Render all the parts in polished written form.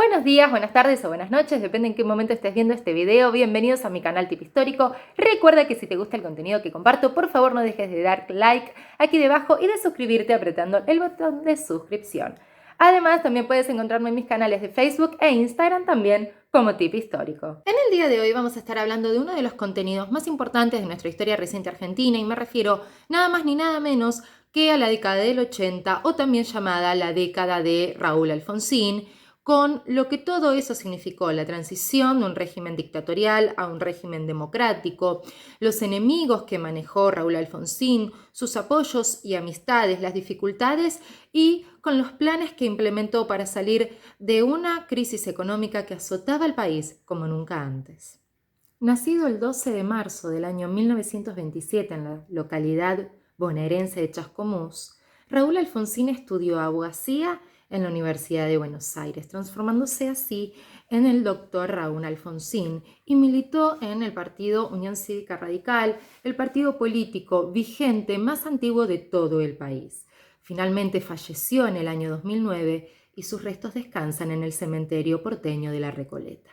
Buenos días, buenas tardes o buenas noches, depende en qué momento estés viendo este video. Bienvenidos a mi canal Tip Histórico. Recuerda que si te gusta el contenido que comparto, por favor no dejes de dar like aquí debajo y de suscribirte apretando el botón de suscripción. Además, también puedes encontrarme en mis canales de Facebook e Instagram también como Tip Histórico. En el día de hoy vamos a estar hablando de uno de los contenidos más importantes de nuestra historia reciente argentina y me refiero nada más ni nada menos que a la década del 80 o también llamada la década de Raúl Alfonsín, con lo que todo eso significó, la transición de un régimen dictatorial a un régimen democrático, los enemigos que manejó Raúl Alfonsín, sus apoyos y amistades, las dificultades y con los planes que implementó para salir de una crisis económica que azotaba al país como nunca antes. Nacido el 12 de marzo del año 1927 en la localidad bonaerense de Chascomús, Raúl Alfonsín estudió abogacía en la Universidad de Buenos Aires, transformándose así en el doctor Raúl Alfonsín, y militó en el partido Unión Cívica Radical, el partido político vigente más antiguo de todo el país. Finalmente falleció en el año 2009 y sus restos descansan en el cementerio porteño de La Recoleta.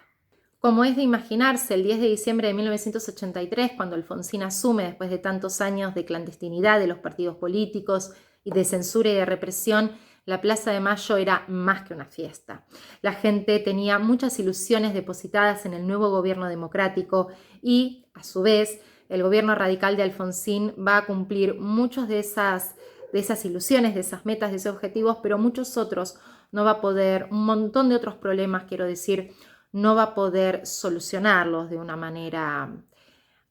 Como es de imaginarse, el 10 de diciembre de 1983, cuando Alfonsín asume después de tantos años de clandestinidad de los partidos políticos y de censura y de represión, la Plaza de Mayo era más que una fiesta. La gente tenía muchas ilusiones depositadas en el nuevo gobierno democrático y, a su vez, el gobierno radical de Alfonsín va a cumplir muchas de esas ilusiones, de esas metas, de esos objetivos, pero muchos otros no va a poder, un montón de otros problemas, quiero decir, no va a poder solucionarlos de una manera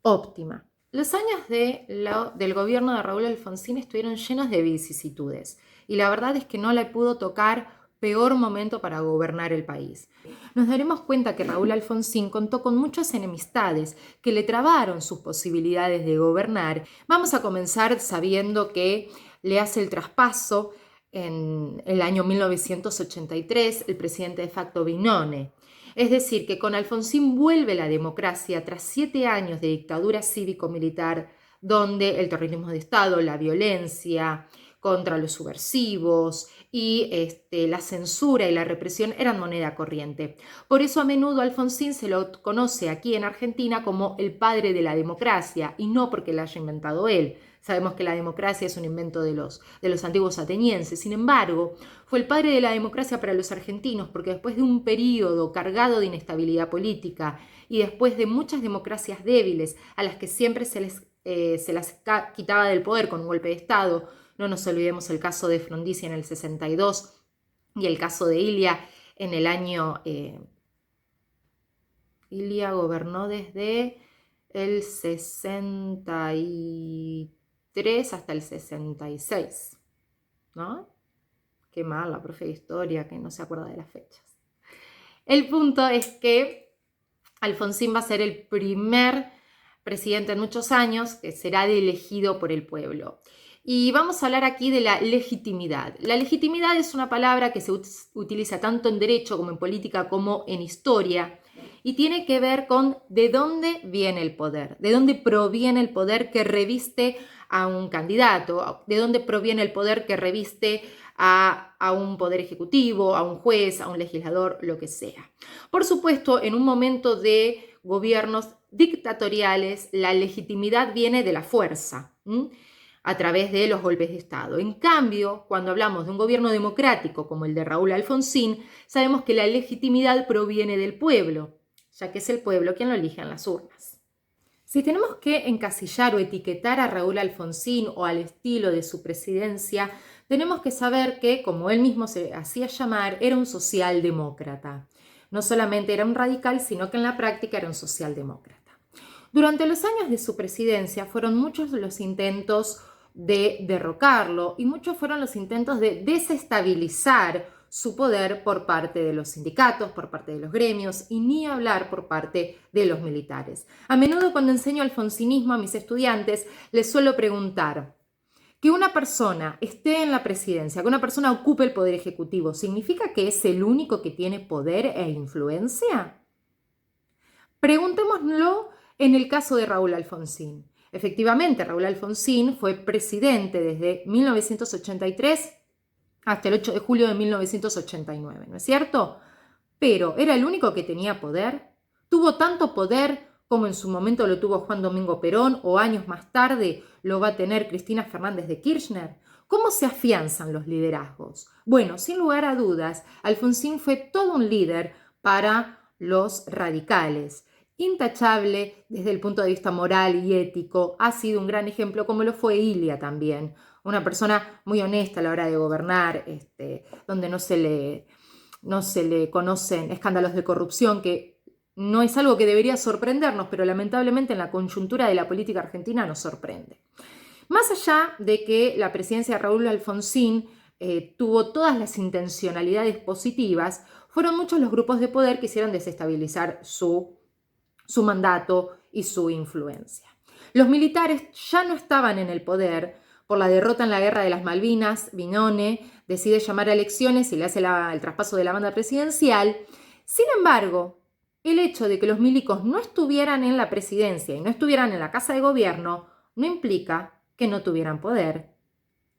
óptima. Los años del gobierno de Raúl Alfonsín estuvieron llenos de vicisitudes y la verdad es que no le pudo tocar peor momento para gobernar el país. Nos daremos cuenta que Raúl Alfonsín contó con muchas enemistades que le trabaron sus posibilidades de gobernar. Vamos a comenzar sabiendo que le hace el traspaso en el año 1983 el presidente de facto Binone. Es decir, que con Alfonsín vuelve la democracia tras 7 años de dictadura cívico-militar, donde el terrorismo de Estado, la violencia contra los subversivos y la censura y la represión eran moneda corriente. Por eso a menudo Alfonsín se lo conoce aquí en Argentina como el padre de la democracia, y no porque la haya inventado él. Sabemos que la democracia es un invento de los antiguos atenienses. Sin embargo, fue el padre de la democracia para los argentinos porque después de un periodo cargado de inestabilidad política y después de muchas democracias débiles a las que siempre se las quitaba del poder con un golpe de Estado, no nos olvidemos el caso de Frondizi en el 62 y el caso de Ilia en el año... Ilia gobernó desde el 63 hasta el 66, ¿no? Qué mal la profe de historia que no se acuerda de las fechas. El punto es que Alfonsín va a ser el primer presidente en muchos años que será elegido por el pueblo. Y vamos a hablar aquí de la legitimidad. La legitimidad es una palabra que se utiliza tanto en derecho como en política como en historia y tiene que ver con de dónde viene el poder, de dónde proviene el poder que reviste a un candidato, de dónde proviene el poder que reviste a un poder ejecutivo, a un juez, a un legislador, lo que sea. Por supuesto, en un momento de gobiernos dictatoriales, la legitimidad viene de la fuerza, a través de los golpes de Estado. En cambio, cuando hablamos de un gobierno democrático como el de Raúl Alfonsín, sabemos que la legitimidad proviene del pueblo, ya que es el pueblo quien lo elige en las urnas. Si tenemos que encasillar o etiquetar a Raúl Alfonsín o al estilo de su presidencia, tenemos que saber que, como él mismo se hacía llamar, era un socialdemócrata. No solamente era un radical, sino que en la práctica era un socialdemócrata. Durante los años de su presidencia fueron muchos los intentos de derrocarlo y muchos fueron los intentos de desestabilizar su poder por parte de los sindicatos, por parte de los gremios y ni hablar por parte de los militares. A menudo cuando enseño alfonsinismo a mis estudiantes les suelo preguntar: que una persona esté en la presidencia, que una persona ocupe el poder ejecutivo, ¿significa que es el único que tiene poder e influencia? Preguntémoslo en el caso de Raúl Alfonsín. Efectivamente, Raúl Alfonsín fue presidente desde 1983 hasta el 8 de julio de 1989, ¿no es cierto? pero ¿era el único que tenía poder? ¿Tuvo tanto poder como en su momento lo tuvo Juan Domingo Perón o años más tarde lo va a tener Cristina Fernández de Kirchner? ¿Cómo se afianzan los liderazgos? Bueno, sin lugar a dudas, Alfonsín fue todo un líder para los radicales. Intachable desde el punto de vista moral y ético, ha sido un gran ejemplo, como lo fue Ilia también. Una persona muy honesta a la hora de gobernar, donde no se le conocen escándalos de corrupción, que no es algo que debería sorprendernos, pero lamentablemente en la coyuntura de la política argentina nos sorprende. Más allá de que la presidencia de Raúl Alfonsín tuvo todas las intencionalidades positivas, fueron muchos los grupos de poder que quisieron desestabilizar su mandato y su influencia. Los militares ya no estaban en el poder. Por la derrota en la Guerra de las Malvinas, Binone decide llamar a elecciones y le hace el traspaso de la banda presidencial. Sin embargo, el hecho de que los milicos no estuvieran en la presidencia y no estuvieran en la Casa de Gobierno no implica que no tuvieran poder,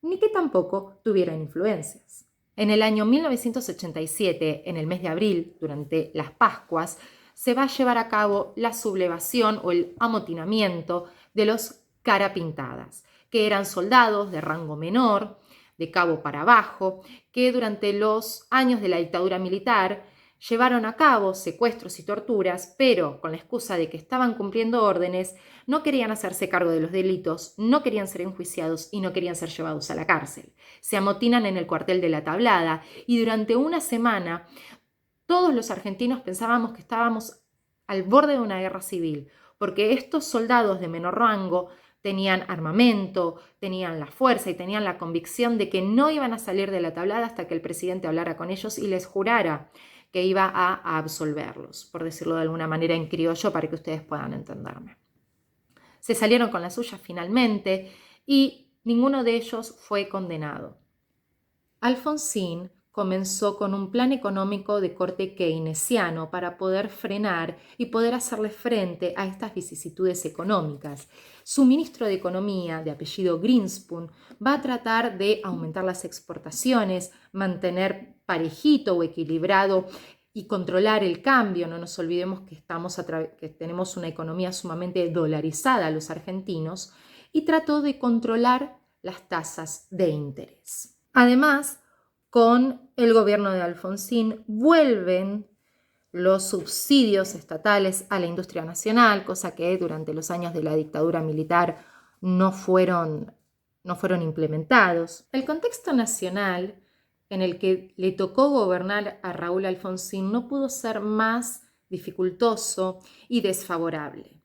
ni que tampoco tuvieran influencias. En el año 1987, en el mes de abril, durante las Pascuas, se va a llevar a cabo la sublevación o el amotinamiento de los carapintadas, que eran soldados de rango menor, de cabo para abajo, que durante los años de la dictadura militar llevaron a cabo secuestros y torturas, pero con la excusa de que estaban cumpliendo órdenes, no querían hacerse cargo de los delitos, no querían ser enjuiciados y no querían ser llevados a la cárcel. Se amotinan en el cuartel de la Tablada y durante una semana todos los argentinos pensábamos que estábamos al borde de una guerra civil, porque estos soldados de menor rango tenían armamento, tenían la fuerza y tenían la convicción de que no iban a salir de la Tablada hasta que el presidente hablara con ellos y les jurara que iba a absolverlos, por decirlo de alguna manera en criollo para que ustedes puedan entenderme. Se salieron con la suya finalmente y ninguno de ellos fue condenado. Alfonsín comenzó con un plan económico de corte keynesiano para poder frenar y poder hacerle frente a estas vicisitudes económicas. Su ministro de Economía, de apellido Greenspoon, va a tratar de aumentar las exportaciones, mantener parejito o equilibrado y controlar el cambio. No nos olvidemos que tenemos una economía sumamente dolarizada los argentinos, y trató de controlar las tasas de interés. Además, con el gobierno de Alfonsín vuelven los subsidios estatales a la industria nacional, cosa que durante los años de la dictadura militar no fueron implementados. El contexto nacional en el que le tocó gobernar a Raúl Alfonsín no pudo ser más dificultoso y desfavorable.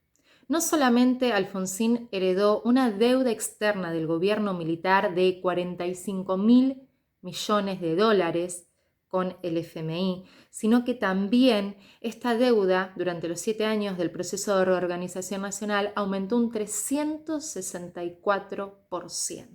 No solamente Alfonsín heredó una deuda externa del gobierno militar de 45.000 millones de dólares con el FMI, sino que también esta deuda durante los 7 años del proceso de reorganización nacional aumentó un 364%.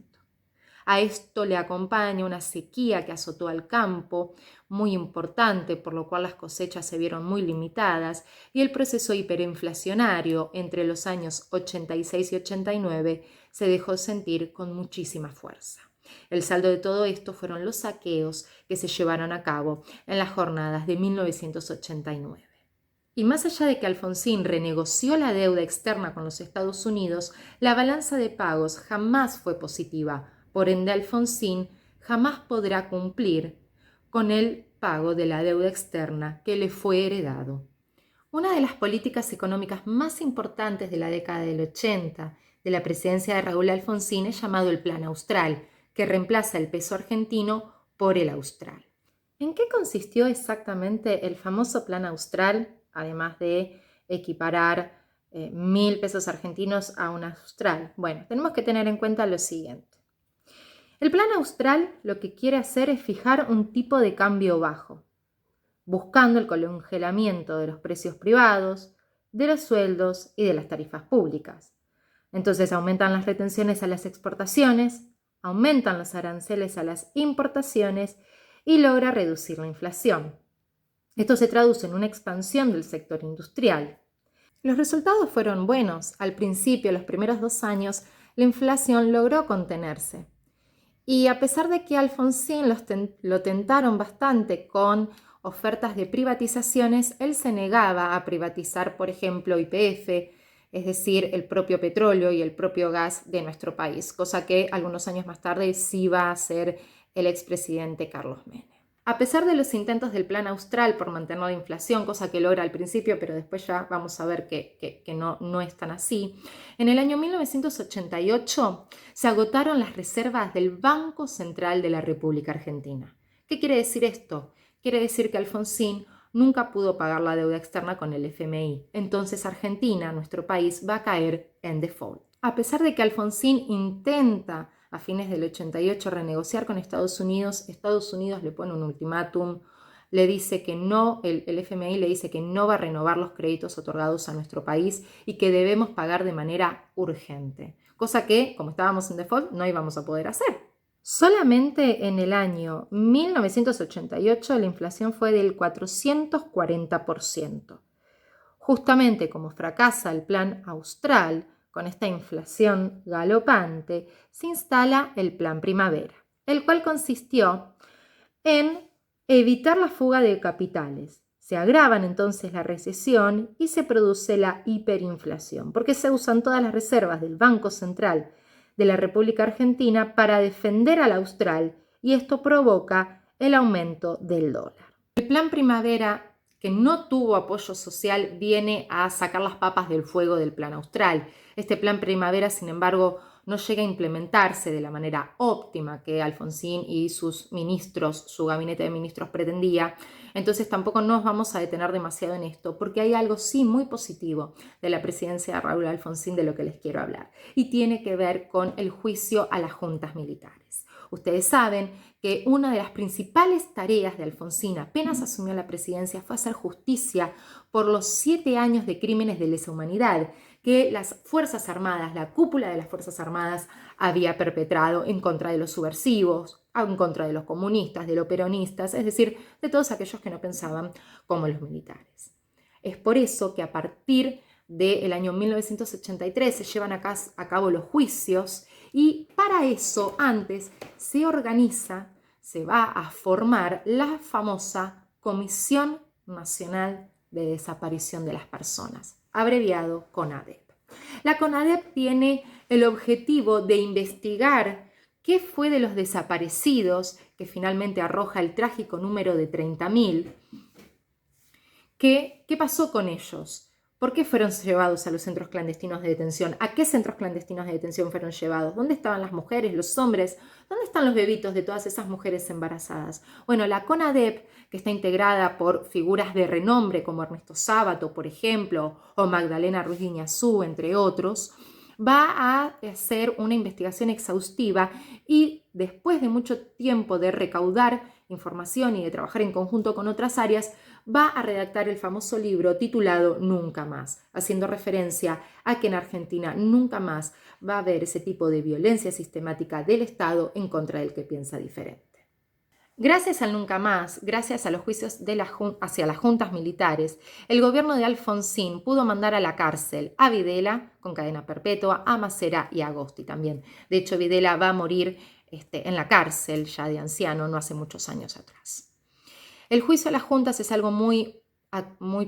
A esto le acompaña una sequía que azotó al campo, muy importante, por lo cual las cosechas se vieron muy limitadas, y el proceso hiperinflacionario entre los años 86 y 89 se dejó sentir con muchísima fuerza. El saldo de todo esto fueron los saqueos que se llevaron a cabo en las jornadas de 1989. Y más allá de que Alfonsín renegoció la deuda externa con los Estados Unidos, la balanza de pagos jamás fue positiva. Por ende, Alfonsín jamás podrá cumplir con el pago de la deuda externa que le fue heredado. Una de las políticas económicas más importantes de la década del 80 de la presidencia de Raúl Alfonsín es llamado el Plan Austral, que reemplaza el peso argentino por el austral. ¿En qué consistió exactamente el famoso Plan Austral, además de equiparar 1.000 pesos argentinos a un austral? Bueno, tenemos que tener en cuenta lo siguiente. El Plan Austral lo que quiere hacer es fijar un tipo de cambio bajo, buscando el congelamiento de los precios privados, de los sueldos y de las tarifas públicas. Entonces aumentan las retenciones a las exportaciones, aumentan los aranceles a las importaciones y logra reducir la inflación. Esto se traduce en una expansión del sector industrial. Los resultados fueron buenos. Al principio, los primeros 2 años, la inflación logró contenerse. Y a pesar de que Alfonsín lo tentaron bastante con ofertas de privatizaciones, él se negaba a privatizar, por ejemplo, YPF, es decir, el propio petróleo y el propio gas de nuestro país, cosa que algunos años más tarde sí va a hacer el expresidente Carlos Menem. A pesar de los intentos del Plan Austral por mantener la inflación, cosa que logra al principio, pero después ya vamos a ver que no es tan así, en el año 1988 se agotaron las reservas del Banco Central de la República Argentina. ¿Qué quiere decir esto? Quiere decir que Alfonsín nunca pudo pagar la deuda externa con el FMI. Entonces Argentina, nuestro país, va a caer en default. A pesar de que Alfonsín intenta a fines del 88 renegociar con Estados Unidos le pone un ultimátum, le dice que no, el FMI le dice que no va a renovar los créditos otorgados a nuestro país y que debemos pagar de manera urgente, cosa que, como estábamos en default, no íbamos a poder hacer. Solamente en el año 1988 la inflación fue del 440%. Justamente como fracasa el Plan Austral, con esta inflación galopante, se instala el Plan Primavera, el cual consistió en evitar la fuga de capitales. Se agravan entonces la recesión y se produce la hiperinflación, porque se usan todas las reservas del Banco Central de la República Argentina para defender al austral y esto provoca el aumento del dólar. El Plan Primavera, que no tuvo apoyo social, viene a sacar las papas del fuego del Plan Austral. Este Plan Primavera, sin embargo, no llega a implementarse de la manera óptima que Alfonsín y sus ministros, su gabinete de ministros pretendía. Entonces tampoco nos vamos a detener demasiado en esto, porque hay algo sí muy positivo de la presidencia de Raúl Alfonsín de lo que les quiero hablar, y tiene que ver con el juicio a las juntas militares. Ustedes saben que una de las principales tareas de Alfonsín apenas asumió la presidencia fue hacer justicia por los 7 años de crímenes de lesa humanidad que las Fuerzas Armadas, la cúpula de las Fuerzas Armadas, había perpetrado en contra de los subversivos, en contra de los comunistas, de los peronistas, es decir, de todos aquellos que no pensaban como los militares. Es por eso que a partir del año 1983 se llevan a cabo los juicios y para eso antes se va a formar la famosa Comisión Nacional de Desaparición de las Personas, abreviado CONADEP. La CONADEP tiene el objetivo de investigar qué fue de los desaparecidos, que finalmente arroja el trágico número de 30.000. ¿Qué pasó con ellos? ¿Por qué fueron llevados a los centros clandestinos de detención? ¿A qué centros clandestinos de detención fueron llevados? ¿Dónde estaban las mujeres, los hombres? ¿Dónde están los bebitos de todas esas mujeres embarazadas? Bueno, la CONADEP, que está integrada por figuras de renombre como Ernesto Sábato, por ejemplo, o Magdalena Ruiz de Iñazú, entre otros, va a hacer una investigación exhaustiva y después de mucho tiempo de recaudar información y de trabajar en conjunto con otras áreas, va a redactar el famoso libro titulado Nunca Más, haciendo referencia a que en Argentina nunca más va a haber ese tipo de violencia sistemática del Estado en contra del que piensa diferente. Gracias al Nunca Más, gracias a los juicios hacia las juntas militares, el gobierno de Alfonsín pudo mandar a la cárcel a Videla con cadena perpetua, a Macera y a Agosti también. De hecho, Videla va a morir en la cárcel ya de anciano, no hace muchos años atrás. El juicio a las juntas es algo muy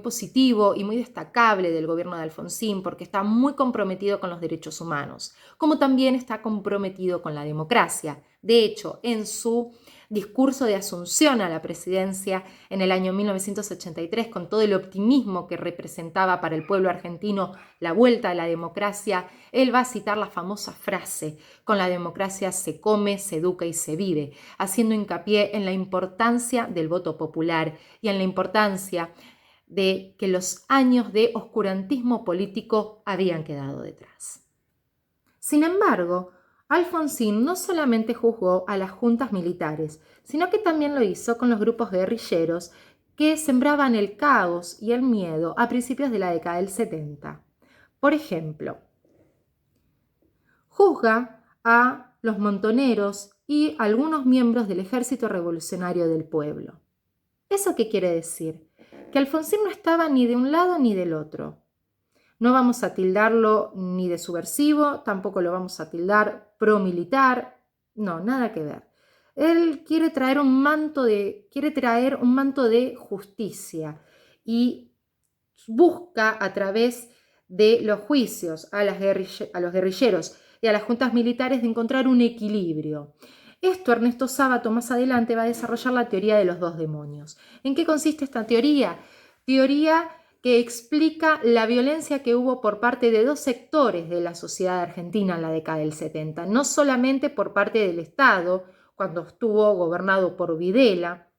positivo y muy destacable del gobierno de Alfonsín porque está muy comprometido con los derechos humanos, como también está comprometido con la democracia. De hecho, en su discurso de asunción a la presidencia en el año 1983, con todo el optimismo que representaba para el pueblo argentino la vuelta a la democracia, él va a citar la famosa frase: con la democracia se come, se educa y se vive, haciendo hincapié en la importancia del voto popular y en la importancia de que los años de oscurantismo político habían quedado detrás. Sin embargo, Alfonsín no solamente juzgó a las juntas militares, sino que también lo hizo con los grupos guerrilleros que sembraban el caos y el miedo a principios de la década del 70. Por ejemplo, juzga a los montoneros y algunos miembros del Ejército Revolucionario del Pueblo. ¿Eso qué quiere decir? Que Alfonsín no estaba ni de un lado ni del otro. No vamos a tildarlo ni de subversivo, tampoco lo vamos a tildar pro-militar, no, nada que ver. Él quiere traer un manto de justicia y busca a través de los juicios a los guerrilleros y a las juntas militares de encontrar un equilibrio. Esto Ernesto Sábato más adelante va a desarrollar la teoría de los dos demonios. ¿En qué consiste esta teoría? Teoría que explica la violencia que hubo por parte de dos sectores de la sociedad argentina en la década del 70, no solamente por parte del Estado, cuando estuvo gobernado por Videla,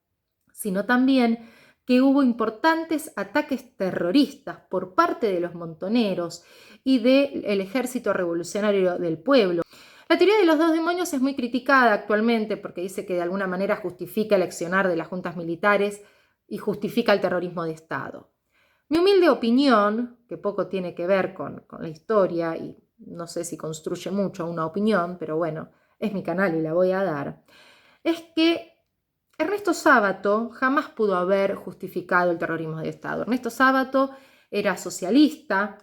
sino también que hubo importantes ataques terroristas por parte de los montoneros y del Ejército Revolucionario del Pueblo. La teoría de los dos demonios es muy criticada actualmente porque dice que de alguna manera justifica el accionar de las juntas militares y justifica el terrorismo de Estado. Mi humilde opinión, que poco tiene que ver con la historia y no sé si construye mucho una opinión, pero bueno, es mi canal y la voy a dar, es que Ernesto Sábato jamás pudo haber justificado el terrorismo de Estado. Ernesto Sábato era socialista,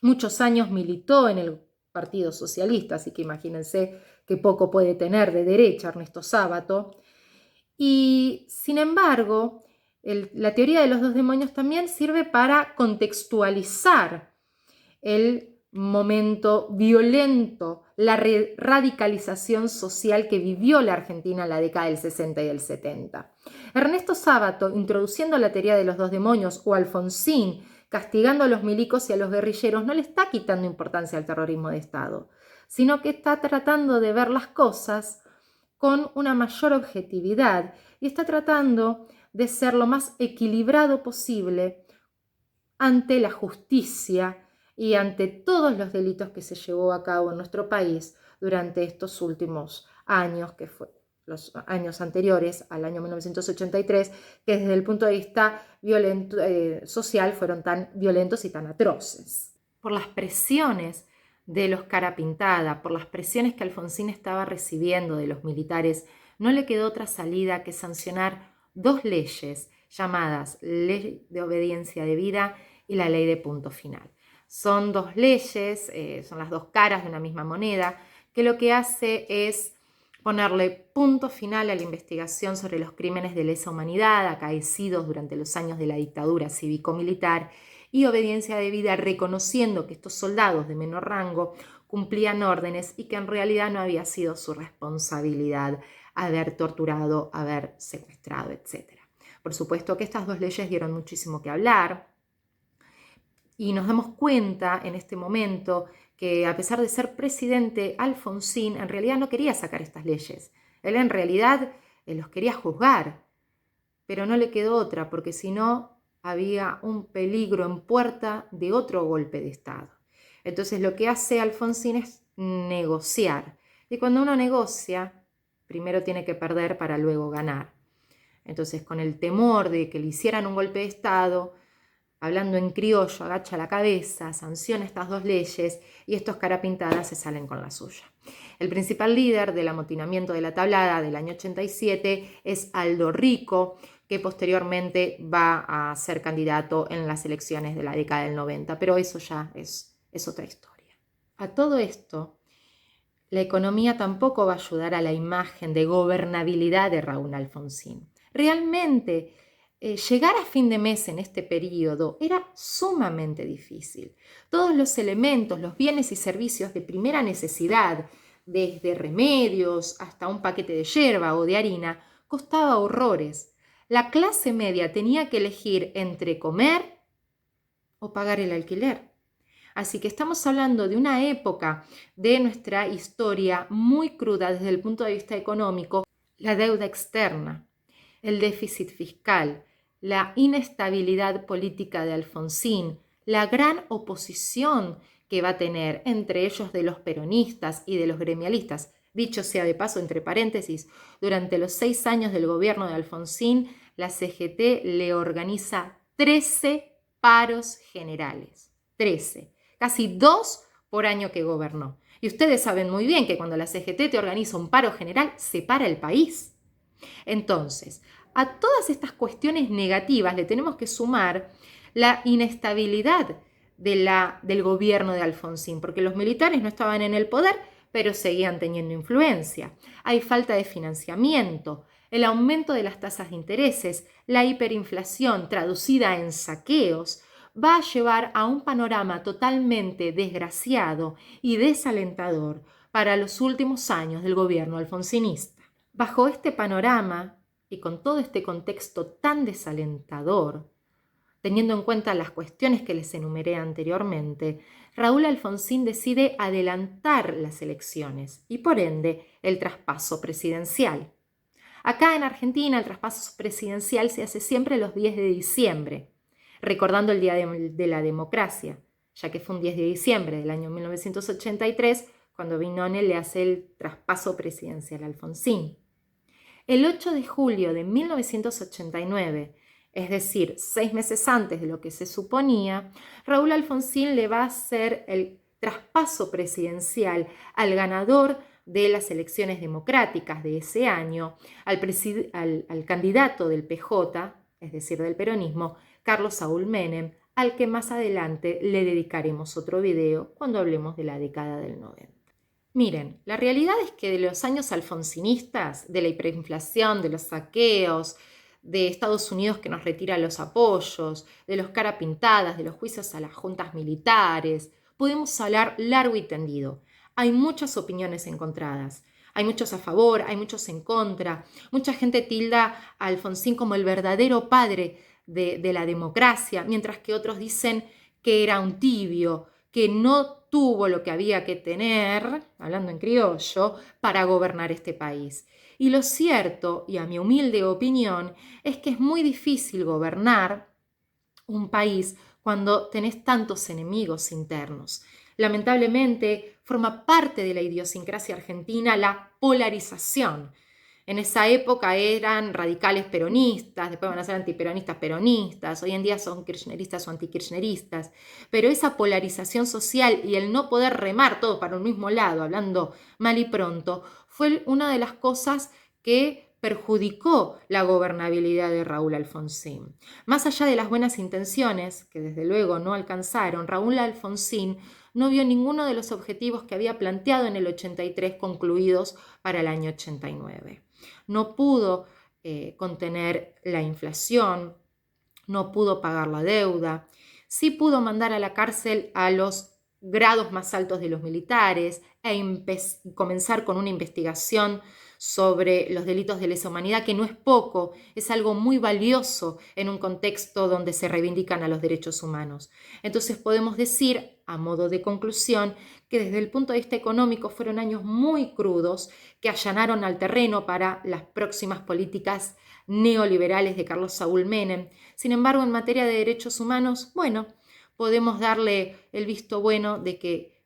muchos años militó en el Partido Socialista, así que imagínense qué poco puede tener de derecha Ernesto Sábato. Y sin embargo, la teoría de los dos demonios también sirve para contextualizar el momento violento, la radicalización social que vivió la Argentina en la década del 60 y del 70. Ernesto Sábato, introduciendo la teoría de los dos demonios, o Alfonsín, castigando a los milicos y a los guerrilleros, no le está quitando importancia al terrorismo de Estado, sino que está tratando de ver las cosas con una mayor objetividad y está tratando de ser lo más equilibrado posible ante la justicia y ante todos los delitos que se llevó a cabo en nuestro país durante estos últimos años, que fue los años anteriores al año 1983, que desde el punto de vista social fueron tan violentos y tan atroces. Por las presiones de los cara pintada, por las presiones que Alfonsín estaba recibiendo de los militares, no le quedó otra salida que sancionar dos leyes llamadas Ley de Obediencia Debida y la Ley de Punto Final. Son dos leyes, son las dos caras de una misma moneda, que lo que hace es ponerle punto final a la investigación sobre los crímenes de lesa humanidad acaecidos durante los años de la dictadura cívico-militar y obediencia debida, reconociendo que estos soldados de menor rango cumplían órdenes y que en realidad no había sido su responsabilidad haber torturado, haber secuestrado, etc. Por supuesto que estas dos leyes dieron muchísimo que hablar y nos damos cuenta en este momento que a pesar de ser presidente, Alfonsín en realidad no quería sacar estas leyes. Él en realidad los quería juzgar, pero no le quedó otra, porque si no había un peligro en puerta de otro golpe de Estado. Entonces lo que hace Alfonsín es negociar. Y cuando uno negocia, primero tiene que perder para luego ganar. Entonces, con el temor de que le hicieran un golpe de Estado, hablando en criollo, agacha la cabeza, sanciona estas dos leyes y estos carapintadas se salen con la suya. El principal líder del amotinamiento de la Tablada del año 87 es Aldo Rico, que posteriormente va a ser candidato en las elecciones de la década del 90, pero eso ya es otra historia. A todo esto, la economía tampoco va a ayudar a la imagen de gobernabilidad de Raúl Alfonsín. Realmente, llegar a fin de mes en este periodo era sumamente difícil. Todos los elementos, los bienes y servicios de primera necesidad, desde remedios hasta un paquete de yerba o de harina, costaba horrores. La clase media tenía que elegir entre comer o pagar el alquiler. Así que estamos hablando de una época de nuestra historia muy cruda desde el punto de vista económico. La deuda externa, el déficit fiscal, la inestabilidad política de Alfonsín, la gran oposición que va a tener entre ellos de los peronistas y de los gremialistas. Dicho sea de paso, entre paréntesis, durante los 6 años del gobierno de Alfonsín, la CGT le organiza 13 paros generales. 13. Casi 2 por año que gobernó. Y ustedes saben muy bien que cuando la CGT te organiza un paro general, se para el país. Entonces, a todas estas cuestiones negativas le tenemos que sumar la inestabilidad del gobierno de Alfonsín, porque los militares no estaban en el poder, pero seguían teniendo influencia. Hay falta de financiamiento, el aumento de las tasas de intereses, la hiperinflación traducida en saqueos, va a llevar a un panorama totalmente desgraciado y desalentador para los últimos años del gobierno alfonsinista. Bajo este panorama y con todo este contexto tan desalentador, teniendo en cuenta las cuestiones que les enumeré anteriormente, Raúl Alfonsín decide adelantar las elecciones y por ende el traspaso presidencial. Acá en Argentina el traspaso presidencial se hace siempre los 10 de diciembre, recordando el Día de la Democracia, ya que fue un 10 de diciembre del año 1983 cuando Binone le hace el traspaso presidencial a Alfonsín. El 8 de julio de 1989, es decir, 6 meses antes de lo que se suponía, Raúl Alfonsín le va a hacer el traspaso presidencial al ganador de las elecciones democráticas de ese año, al candidato del PJ, es decir, del peronismo, Carlos Saúl Menem, al que más adelante le dedicaremos otro video cuando hablemos de la década del 90. Miren, la realidad es que de los años alfonsinistas, de la hiperinflación, de los saqueos, de Estados Unidos que nos retira los apoyos, de los cara pintadas, de los juicios a las juntas militares, podemos hablar largo y tendido. Hay muchas opiniones encontradas. Hay muchos a favor, hay muchos en contra. Mucha gente tilda a Alfonsín como el verdadero padre de la democracia, mientras que otros dicen que era un tibio, que no tuvo lo que había que tener, hablando en criollo, para gobernar este país. Y lo cierto, y a mi humilde opinión, es que es muy difícil gobernar un país cuando tenés tantos enemigos internos. Lamentablemente, forma parte de la idiosincrasia argentina la polarización. En esa época eran radicales peronistas, después van a ser antiperonistas peronistas, hoy en día son kirchneristas o antikirchneristas, pero esa polarización social y el no poder remar todo para un mismo lado, hablando mal y pronto, fue una de las cosas que perjudicó la gobernabilidad de Raúl Alfonsín. Más allá de las buenas intenciones, que desde luego no alcanzaron, Raúl Alfonsín no vio ninguno de los objetivos que había planteado en el 83 concluidos para el año 89. No pudo contener la inflación, no pudo pagar la deuda, sí pudo mandar a la cárcel a los grados más altos de los militares comenzar con una investigación sobre los delitos de lesa humanidad, que no es poco, es algo muy valioso en un contexto donde se reivindican a los derechos humanos. Entonces podemos decir, a modo de conclusión, que desde el punto de vista económico fueron años muy crudos que allanaron al terreno para las próximas políticas neoliberales de Carlos Saúl Menem. Sin embargo, en materia de derechos humanos, bueno, podemos darle el visto bueno de que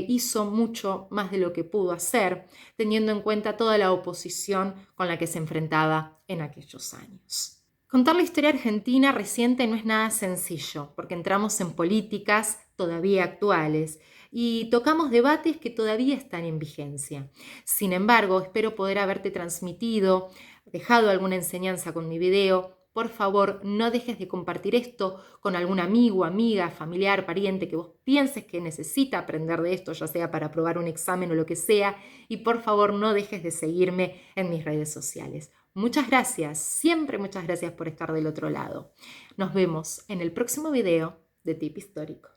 hizo mucho más de lo que pudo hacer, teniendo en cuenta toda la oposición con la que se enfrentaba en aquellos años. Contar la historia argentina reciente no es nada sencillo, porque entramos en políticas todavía actuales y tocamos debates que todavía están en vigencia. Sin embargo, espero poder haberte transmitido, dejado alguna enseñanza con mi video. Por favor, no dejes de compartir esto con algún amigo, amiga, familiar, pariente que vos pienses que necesita aprender de esto, ya sea para aprobar un examen o lo que sea. Y por favor, no dejes de seguirme en mis redes sociales. Muchas gracias, siempre muchas gracias por estar del otro lado. Nos vemos en el próximo video de Tip Histórico.